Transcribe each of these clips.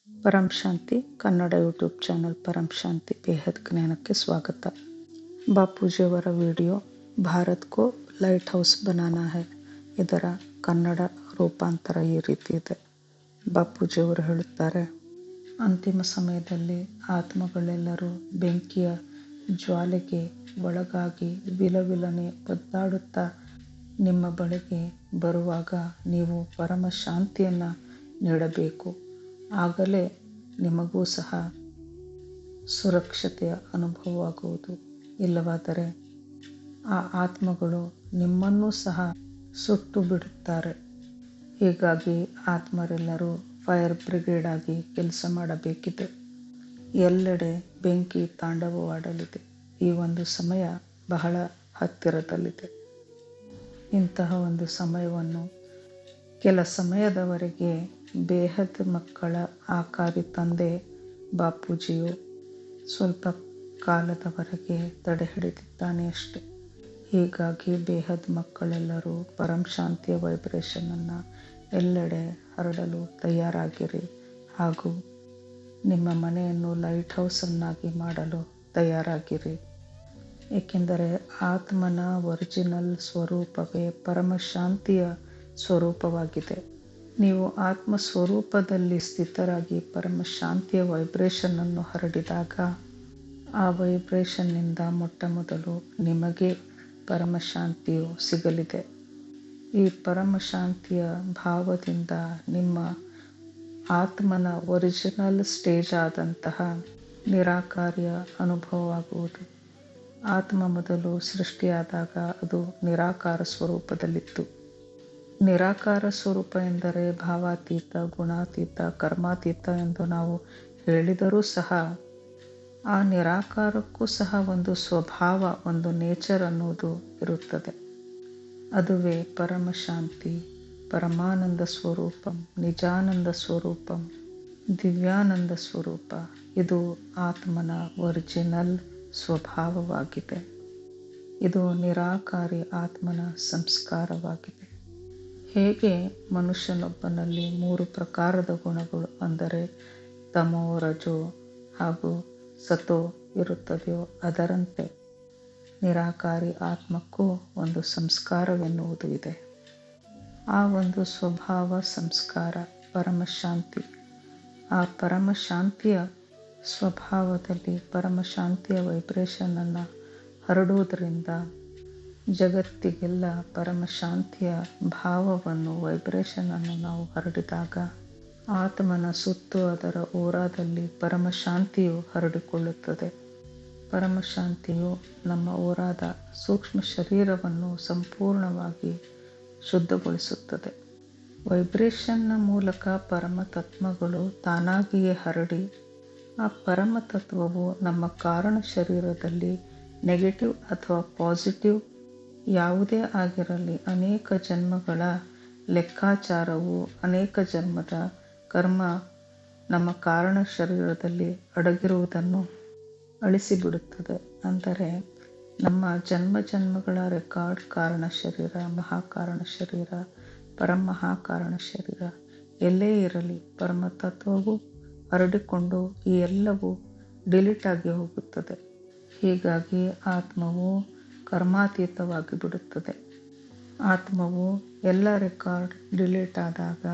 ಪರಂ ಶಾಂತಿ Kannada YouTube channel ಪರಂ ಶಾಂತಿ ಬೇಹದ್ ಜ್ಞಾನಕ್ಕೆ ಸ್ವಾಗತ. ಬಾಪೂಜಿಯವರ video Bharat ಕೋ light house banana high, ಇದರ ಕನ್ನಡ ರೂಪಾಂತರ ಈ ರೀತಿ ಇದೆ. ಬಾಪೂಜಿಯವರು ಹೇಳುತ್ತಾರೆ, ಅಂತಿಮ ಸಮಯದಲ್ಲಿ ಆತ್ಮಗಳೆಲ್ಲರೂ ಬೆಂಕಿಯ ಜ್ವಾಲೆಗೆ ಒಳಗಾಗಿ ವಿಲವಿಲನೆ ಒದ್ದಾಡುತ್ತಾ ನಿಮ್ಮ ಬಳಿಗೆ ಬರುವಾಗ ನೀವು ಪರಮ ಶಾಂತಿಯನ್ನು ನೀಡಬೇಕು. ಆಗಲೇ ನಿಮಗೂ ಸಹ ಸುರಕ್ಷತೆಯ ಅನುಭವವಾಗುವುದು. ಇಲ್ಲವಾದರೆ ಆ ಆತ್ಮಗಳು ನಿಮ್ಮನ್ನೂ ಸಹ ಸುಟ್ಟು ಬಿಡುತ್ತಾರೆ. ಹೀಗಾಗಿ ಆತ್ಮರೆಲ್ಲರೂ ಫೈರ್ ಬ್ರಿಗೇಡ್ ಆಗಿ ಕೆಲಸ ಮಾಡಬೇಕಿದೆ. ಎಲ್ಲೆಡೆ ಬೆಂಕಿ ತಾಂಡವವಾಡಲಿದೆ. ಈ ಒಂದು ಸಮಯ ಬಹಳ ಹತ್ತಿರದಲ್ಲಿದೆ. ಇಂತಹ ಒಂದು ಸಮಯವನ್ನು ಕೆಲ ಸಮಯದವರೆಗೆ ಬೇಹದ್ ಮಕ್ಕಳ ಆಕಾರಿ ತಂದೆ ಬಾಪೂಜಿಯು ಸ್ವಲ್ಪ ಕಾಲದವರೆಗೆ ತಡೆ ಹಿಡಿದಿದ್ದಾನೆ ಅಷ್ಟೆ. ಹೀಗಾಗಿ ಬೇಹದ್ ಮಕ್ಕಳೆಲ್ಲರೂ ಪರಂ ಶಾಂತಿಯ ವೈಬ್ರೇಷನನ್ನು ಎಲ್ಲೆಡೆ ಹರಡಲು ತಯಾರಾಗಿರಿ ಹಾಗೂ ನಿಮ್ಮ ಮನೆಯನ್ನು ಲೈಟ್ ಹೌಸನ್ನಾಗಿ ಮಾಡಲು ತಯಾರಾಗಿರಿ. ಏಕೆಂದರೆ ಆತ್ಮನ ಒರಿಜಿನಲ್ ಸ್ವರೂಪವೇ ಪರಮ ಶಾಂತಿಯ ಸ್ವರೂಪವಾಗಿದೆ. ನೀವು ಆತ್ಮ ಸ್ವರೂಪದಲ್ಲಿ ಸ್ಥಿತರಾಗಿ ಪರಮ ಶಾಂತಿಯ ವೈಬ್ರೇಷನನ್ನು ಹರಡಿದಾಗ ಆ ವೈಬ್ರೇಷನ್ನಿಂದ ಮೊಟ್ಟ ಮೊದಲು ನಿಮಗೆ ಪರಮ ಶಾಂತಿಯು ಸಿಗಲಿದೆ. ಈ ಪರಮ ಶಾಂತಿಯ ಭಾವದಿಂದ ನಿಮ್ಮ ಆತ್ಮನ ಒರಿಜಿನಲ್ ಸ್ಟೇಜ್ ಆದಂತಹ ನಿರಾಕಾರಿಯ ಅನುಭವವಾಗುವುದು. ಆತ್ಮ ಮೊದಲು ಸೃಷ್ಟಿಯಾದಾಗ ಅದು ನಿರಾಕಾರ ಸ್ವರೂಪದಲ್ಲಿತ್ತು. ನಿರಾಕಾರ ಸ್ವರೂಪ ಎಂದರೆ ಭಾವಾತೀತ, ಗುಣಾತೀತ, ಕರ್ಮಾತೀತ ಎಂದು ನಾವು ಹೇಳಿದರೂ ಸಹ ಆ ನಿರಾಕಾರಕ್ಕೂ ಸಹ ಒಂದು ಸ್ವಭಾವ, ಒಂದು ನೇಚರ್ ಅನ್ನುವುದು ಇರುತ್ತದೆ. ಅದುವೇ ಪರಮ ಶಾಂತಿ, ಪರಮಾನಂದ ಸ್ವರೂಪಂ, ನಿಜಾನಂದ ಸ್ವರೂಪಂ, ದಿವ್ಯಾನಂದ ಸ್ವರೂಪ. ಇದು ಆತ್ಮನ ಒರಿಜಿನಲ್ ಸ್ವಭಾವವಾಗಿದೆ. ಇದು ನಿರಾಕಾರಿ ಆತ್ಮನ ಸಂಸ್ಕಾರವಾಗಿದೆ. ಹೇಗೆ ಮನುಷ್ಯನೊಬ್ಬನಲ್ಲಿ 3 ಪ್ರಕಾರದ ಗುಣಗಳು ಅಂದರೆ ತಮೋ, ರಜೋ ಹಾಗೂ ಸತೋ ಇರುತ್ತದೆಯೋ ಅದರಂತೆ ನಿರಾಕಾರಿ ಆತ್ಮಕ್ಕೂ ಒಂದು ಸಂಸ್ಕಾರವೆನ್ನುವುದು ಇದೆ. ಆ ಒಂದು ಸ್ವಭಾವ ಸಂಸ್ಕಾರ ಪರಮಶಾಂತಿ. ಆ ಪರಮಶಾಂತಿಯ ಸ್ವಭಾವದಲ್ಲಿ ಪರಮಶಾಂತಿಯ ವೈಬ್ರೇಷನನ್ನು ಹರಡುವುದರಿಂದ ಜಗತ್ತಿಗೆಲ್ಲ ಪರಮಶಾಂತಿಯ ಭಾವವನ್ನು, ವೈಬ್ರೇಷನನ್ನು ನಾವು ಹರಡಿದಾಗ ಆತ್ಮನ ಸುತ್ತು ಅದರ ಓರಾದಲ್ಲಿ ಪರಮಶಾಂತಿಯು ಹರಡಿಕೊಳ್ಳುತ್ತದೆ. ಪರಮಶಾಂತಿಯು ನಮ್ಮ ಓರಾದ ಸೂಕ್ಷ್ಮ ಶರೀರವನ್ನು ಸಂಪೂರ್ಣವಾಗಿ ಶುದ್ಧಗೊಳಿಸುತ್ತದೆ. ವೈಬ್ರೇಷನ್ನ ಮೂಲಕ ಪರಮತತ್ವಗಳು ತಾನಾಗಿಯೇ ಹರಡಿ ಆ ಪರಮತತ್ವವು ನಮ್ಮ ಕಾರಣ ಶರೀರದಲ್ಲಿ ನೆಗೆಟಿವ್ ಅಥವಾ ಪಾಸಿಟಿವ್ ಯಾವುದೇ ಆಗಿರಲಿ, ಅನೇಕ ಜನ್ಮಗಳ ಲೆಕ್ಕಾಚಾರವು, ಅನೇಕ ಜನ್ಮದ ಕರ್ಮ ನಮ್ಮ ಕಾರಣ ಶರೀರದಲ್ಲಿ ಅಡಗಿರುವುದನ್ನು ಅಳಿಸಿಬಿಡುತ್ತದೆ. ಅಂದರೆ ನಮ್ಮ ಜನ್ಮ ಜನ್ಮಗಳ ರೆಕಾರ್ಡ್ ಕಾರಣ ಶರೀರ, ಮಹಾಕಾರಣ ಶರೀರ, ಪರಮಹಾಕಾರಣ ಶರೀರ ಎಲ್ಲೇ ಇರಲಿ, ಪರಮತತ್ವವು ಹರಡಿಕೊಂಡು ಈ ಎಲ್ಲವೂ ಡಿಲೀಟ್ ಆಗಿ ಹೋಗುತ್ತದೆ. ಹೀಗಾಗಿ ಆತ್ಮವು ಕರ್ಮಾತೀತವಾಗಿ ಬಿಡುತ್ತದೆ. ಆತ್ಮವು ಎಲ್ಲ ರೆಕಾರ್ಡ್ ಡಿಲೀಟ್ ಆದಾಗ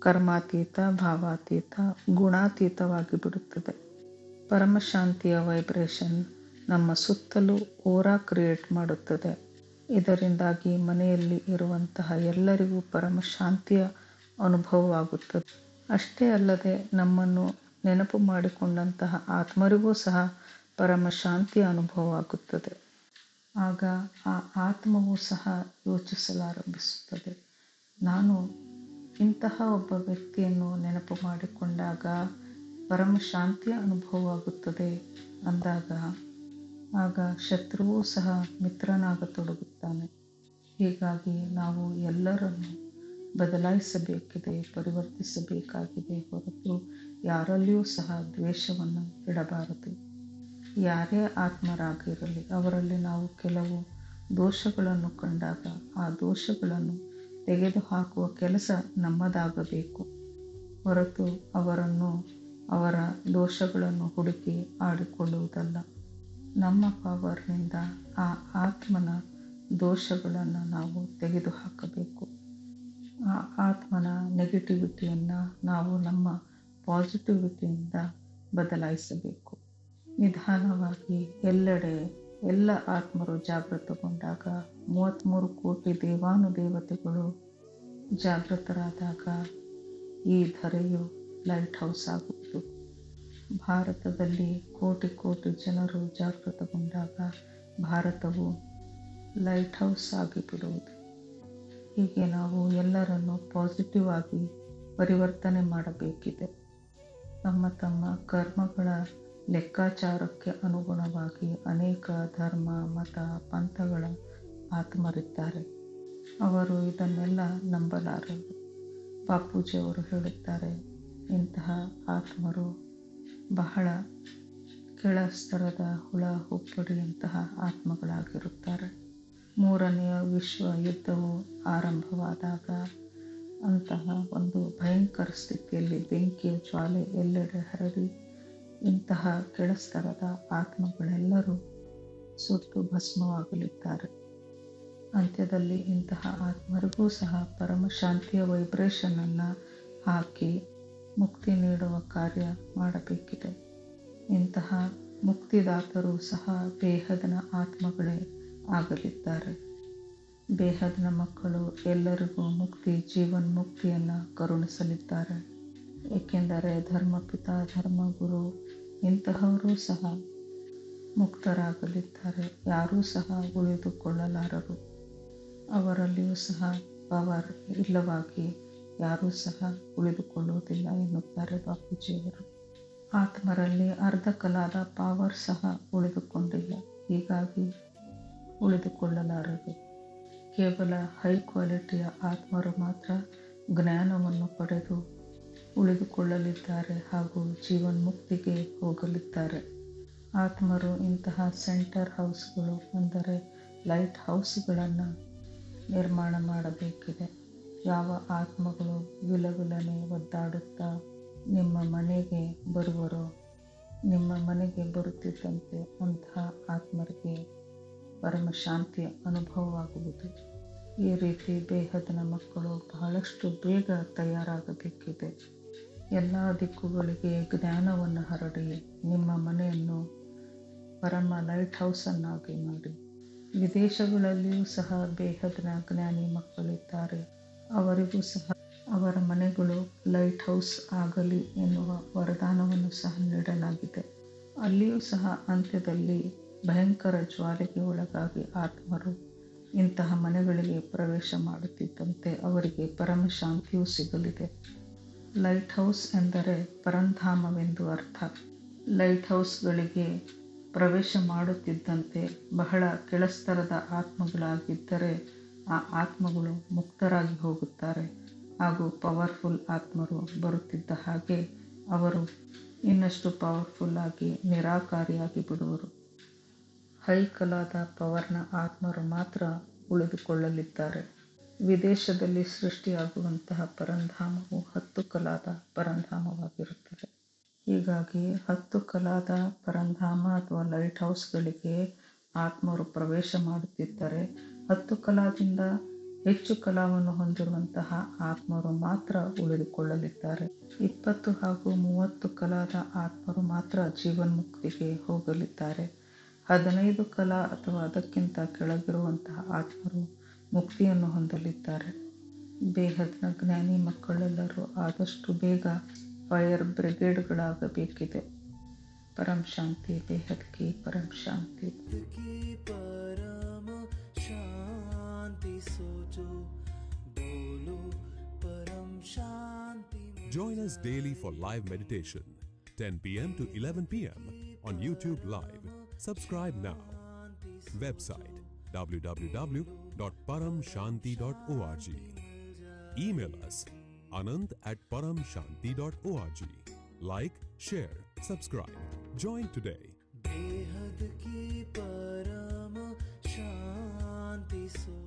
ಕರ್ಮಾತೀತ, ಭಾವಾತೀತ, ಗುಣಾತೀತವಾಗಿ ಬಿಡುತ್ತದೆ. ಪರಮಶಾಂತಿಯ ವೈಬ್ರೇಷನ್ ನಮ್ಮ ಸುತ್ತಲೂ ಓರಾ ಕ್ರಿಯೇಟ್ ಮಾಡುತ್ತದೆ. ಇದರಿಂದಾಗಿ ಮನೆಯಲ್ಲಿ ಇರುವಂತಹ ಎಲ್ಲರಿಗೂ ಪರಮಶಾಂತಿಯ ಅನುಭವವಾಗುತ್ತದೆ. ಅಷ್ಟೇ ಅಲ್ಲದೆ ನಮ್ಮನ್ನು ನೆನಪು ಮಾಡಿಕೊಂಡಂತಹ ಆತ್ಮರಿಗೂ ಸಹ ಪರಮಶಾಂತಿಯ ಅನುಭವವಾಗುತ್ತದೆ. ಆಗ ಆ ಆತ್ಮವು ಸಹ ಯೋಚಿಸಲಾರಂಭಿಸುತ್ತದೆ, ನಾನು ಇಂತಹ ಒಬ್ಬ ವ್ಯಕ್ತಿಯನ್ನು ನೆನಪು ಮಾಡಿಕೊಂಡಾಗ ಪರಮಶಾಂತಿಯ ಅನುಭವವಾಗುತ್ತದೆ ಅಂದಾಗ ಆಗ ಶತ್ರುವೂ ಸಹ ಮಿತ್ರನಾಗತೊಡಗುತ್ತಾನೆ. ಹೀಗಾಗಿ ನಾವು ಎಲ್ಲರನ್ನು ಬದಲಾಯಿಸಬೇಕಿದೆ, ಪರಿವರ್ತಿಸಬೇಕಾಗಿದೆ ಹೊರತು ಯಾರಲ್ಲಿಯೂ ಸಹ ದ್ವೇಷವನ್ನು ಇಡಬಾರದು. ಯಾರೇ ಆತ್ಮರಾಗಿರಲಿ ಅವರಲ್ಲಿ ನಾವು ಕೆಲವು ದೋಷಗಳನ್ನು ಕಂಡಾಗ ಆ ದೋಷಗಳನ್ನು ತೆಗೆದುಹಾಕುವ ಕೆಲಸ ನಮ್ಮದಾಗಬೇಕು. ಹೊರತು ಅವರನ್ನು ಅವರ ದೋಷಗಳನ್ನು ಹುಡುಕಿ ಆಡಿಕೊಳ್ಳುವುದಲ್ಲ. ನಮ್ಮ ಪವರ್ನಿಂದ ಆ ಆತ್ಮನ ದೋಷಗಳನ್ನು ನಾವು ತೆಗೆದುಹಾಕಬೇಕು. ಆ ಆತ್ಮನ ನೆಗೆಟಿವಿಟಿಯನ್ನು ನಾವು ನಮ್ಮ ಪಾಸಿಟಿವಿಟಿಯಿಂದ ಬದಲಾಯಿಸಬೇಕು. ನಿಧಾನವಾಗಿ ಎಲ್ಲೆಡೆ ಎಲ್ಲ ಆತ್ಮರು ಜಾಗೃತಗೊಂಡಾಗ 33 ಕೋಟಿ ದೇವಾನುದೇವತೆಗಳು ಜಾಗೃತರಾದಾಗ ಈ ಧರೆಯು ಲೈಟ್ ಹೌಸ್ ಆಗುವುದು. ಭಾರತದಲ್ಲಿ ಕೋಟಿ ಕೋಟಿ ಜನರು ಜಾಗೃತಗೊಂಡಾಗ ಭಾರತವು ಲೈಟ್ ಹೌಸ್ ಆಗಿಬಿಡುವುದು. ಹೀಗೆ ನಾವು ಎಲ್ಲರನ್ನು ಪಾಸಿಟಿವ್ ಆಗಿ ಪರಿವರ್ತನೆ ಮಾಡಬೇಕಿದೆ. ತಮ್ಮ ತಮ್ಮ ಕರ್ಮಗಳ ಲೆಕ್ಕಾಚಾರಕ್ಕೆ ಅನುಗುಣವಾಗಿ ಅನೇಕ ಧರ್ಮ, ಮತ, ಪಂಥಗಳ ಆತ್ಮರಿದ್ದಾರೆ. ಅವರು ಇದನ್ನೆಲ್ಲ ನಂಬಲಾರರು. ಬಾಪೂಜಿಯವರು ಹೇಳುತ್ತಾರೆ, ಇಂತಹ ಆತ್ಮರು ಬಹಳ ಕೆಳ ಸ್ತರದ ಹುಳ ಹುಪ್ಪಡಿಯಂತಹ ಆತ್ಮಗಳಾಗಿರುತ್ತಾರೆ. 3ನೇ ವಿಶ್ವ ಯುದ್ಧವು ಆರಂಭವಾದಾಗ ಅಂತಹ ಒಂದು ಭಯಂಕರ ಸ್ಥಿತಿಯಲ್ಲಿ ಬೆಂಕಿಯ ಜ್ವಾಲೆ ಎಲ್ಲೆಡೆ ಹರಡಿ ಇಂತಹ ಕೆಳಸ್ತರದ ಆತ್ಮಗಳೆಲ್ಲರೂ ಸುಟ್ಟು ಭಸ್ಮವಾಗಲಿದ್ದಾರೆ. ಅಂತ್ಯದಲ್ಲಿ ಇಂತಹ ಆತ್ಮರಿಗೂ ಸಹ ಪರಮಶಾಂತಿಯ ವೈಬ್ರೇಷನನ್ನು ಹಾಕಿ ಮುಕ್ತಿ ನೀಡುವ ಕಾರ್ಯ ಮಾಡಬೇಕಿದೆ. ಇಂತಹ ಮುಕ್ತಿದಾತರು ಸಹ ಬೇಹದ್ನ ಆತ್ಮಗಳೇ ಆಗಲಿದ್ದಾರೆ. ಬೇಹದ್ನ ಮಕ್ಕಳು ಎಲ್ಲರಿಗೂ ಮುಕ್ತಿ, ಜೀವನ್ಮುಕ್ತಿಯನ್ನು ಕರುಣಿಸಲಿದ್ದಾರೆ. ಏಕೆಂದರೆ ಧರ್ಮಪಿತ, ಧರ್ಮಗುರು ಇಂತಹವರು ಸಹ ಮುಕ್ತರಾಗಲಿದ್ದಾರೆ. ಯಾರೂ ಸಹ ಉಳಿದುಕೊಳ್ಳಲಾರರು. ಅವರಲ್ಲಿಯೂ ಸಹ ಪವರ್ ಇಲ್ಲವಾಗಿ ಯಾರೂ ಸಹ ಉಳಿದುಕೊಳ್ಳುವುದಿಲ್ಲ ಎನ್ನುತ್ತಾರೆ ಬಾಪೂಜಿಯವರು. ಆತ್ಮರಲ್ಲಿ ಅರ್ಧ ಕಲಾದ ಪವರ್ ಸಹ ಉಳಿದುಕೊಂಡಿಲ್ಲ, ಹೀಗಾಗಿ ಉಳಿದುಕೊಳ್ಳಲಾರರು. ಕೇವಲ ಹೈ ಕ್ವಾಲಿಟಿಯ ಆತ್ಮರು ಮಾತ್ರ ಜ್ಞಾನವನ್ನು ಪಡೆದು ಉಳಿದುಕೊಳ್ಳಲಿದ್ದಾರೆ ಹಾಗೂ ಜೀವನ್ಮುಕ್ತಿಗೆ ಹೋಗಲಿದ್ದಾರೆ. ಆತ್ಮರು ಇಂತಹ ಸೆಂಟರ್ ಹೌಸ್ಗಳು ಅಂದರೆ ಲೈಟ್ ಹೌಸ್ಗಳನ್ನು ನಿರ್ಮಾಣ ಮಾಡಬೇಕಿದೆ. ಯಾವ ಆತ್ಮಗಳು ವಿಲವಿಲನೆ ಒದ್ದಾಡುತ್ತಾ ನಿಮ್ಮ ಮನೆಗೆ ಬರುವರೋ, ನಿಮ್ಮ ಮನೆಗೆ ಬರುತ್ತಿದ್ದಂತೆ ಅಂತಹ ಆತ್ಮರಿಗೆ ಪರಮಶಾಂತಿಯ ಅನುಭವವಾಗುವುದು. ಈ ರೀತಿ ಬೇಹದ್ನ ಮಕ್ಕಳು ಬಹಳಷ್ಟು ಬೇಗ ತಯಾರಾಗಬೇಕಿದೆ. ಎಲ್ಲ ದಿಕ್ಕುಗಳಿಗೆ ಜ್ಞಾನವನ್ನು ಹರಡಿ ನಿಮ್ಮ ಮನೆಯನ್ನು ಪರಮ ಲೈಟ್ ಹೌಸನ್ನಾಗಿ ಮಾಡಿ. ವಿದೇಶಗಳಲ್ಲಿಯೂ ಸಹ ಬೇಹದ್ನ ಜ್ಞಾನಿ ಮಕ್ಕಳಿದ್ದಾರೆ. ಅವರಿಗೂ ಸಹ ಅವರ ಮನೆಗಳು ಲೈಟ್ ಹೌಸ್ ಆಗಲಿ ಎನ್ನುವ ವರದಾನವನ್ನು ಸಹ ನೀಡಲಾಗಿದೆ. ಅಲ್ಲಿಯೂ ಸಹ ಅಂತ್ಯದಲ್ಲಿ ಭಯಂಕರ ಜ್ವಾಲೆಗೆ ಒಳಗಾಗಿ ಆತ್ಮರು ಇಂತಹ ಮನೆಗಳಿಗೆ ಪ್ರವೇಶ ಮಾಡುತ್ತಿದ್ದಂತೆ ಅವರಿಗೆ ಪರಮಶಾಂತಿಯೂ ಸಿಗಲಿದೆ. ಲೈಟ್ ಹೌಸ್ ಎಂದರೆ ಪರಂಧಾಮವೆಂದು ಅರ್ಥ. ಲೈಟ್ ಹೌಸ್ಗಳಿಗೆ ಪ್ರವೇಶ ಮಾಡುತ್ತಿದ್ದಂತೆ ಬಹಳ ಕೆಳಸ್ತರದ ಆತ್ಮಗಳಾಗಿದ್ದರೆ ಆ ಆತ್ಮಗಳು ಮುಕ್ತರಾಗಿ ಹೋಗುತ್ತಾರೆ ಹಾಗೂ ಪವರ್ಫುಲ್ ಆತ್ಮರು ಬರುತ್ತಿದ್ದ ಹಾಗೆ ಅವರು ಇನ್ನಷ್ಟು ಪವರ್ಫುಲ್ ಆಗಿ ನಿರಾಕಾರಿಯಾಗಿ ಬಿಡುವರು. ಹೈ ಕಲಾದ ಪವರ್ನ ಆತ್ಮರು ಮಾತ್ರ ಉಳಿದುಕೊಳ್ಳಲಿದ್ದಾರೆ. ವಿದೇಶದಲ್ಲಿ ಸೃಷ್ಟಿಯಾಗುವಂತಹ ಪರಂಧಾಮವು 10 ಕಲಾದ ಪರಂಧಾಮವಾಗಿರುತ್ತದೆ. ಹೀಗಾಗಿ 10 ಕಲಾದ ಪರಂಧಾಮ ಅಥವಾ ಲೈಟ್ ಹೌಸ್ಗಳಿಗೆ ಆತ್ಮರು ಪ್ರವೇಶ ಮಾಡುತ್ತಿದ್ದರೆ 10 ಕಲಾದಿಂದ ಹೆಚ್ಚು ಕಲಾವನ್ನು ಹೊಂದಿರುವಂತಹ ಆತ್ಮರು ಮಾತ್ರ ಉಳಿದುಕೊಳ್ಳಲಿದ್ದಾರೆ. 20 ಹಾಗೂ 30 ಕಲಾದ ಆತ್ಮರು ಮಾತ್ರ ಜೀವನ್ಮುಕ್ತಿಗೆ ಹೋಗಲಿದ್ದಾರೆ. 15 ಕಲಾ ಅಥವಾ ಅದಕ್ಕಿಂತ ಕೆಳಗಿರುವಂತಹ ಆತ್ಮರು ಮುಕ್ತಿಯನ್ನು ಹೊಂದಲಿದ್ದಾರೆ. ಬೇಹದ್ನ ಜ್ಞಾನಿ ಮಕ್ಕಳೆಲ್ಲರೂ ಆದಷ್ಟು ಬೇಗ fire ಬ್ರಿಗೇಡ್ಗಳಾಗಬೇಕಿದೆ. Param Shanti. ಬೇಹದ್ Ki Param Shanti. Join us daily for live meditation, 10 p.m. to 11 p.m. on YouTube Live. Subscribe now. Website www.paramshanti.org. Email us anand@paramshanti.org. Like, share, subscribe. Join today. बेहद की परम शांति सो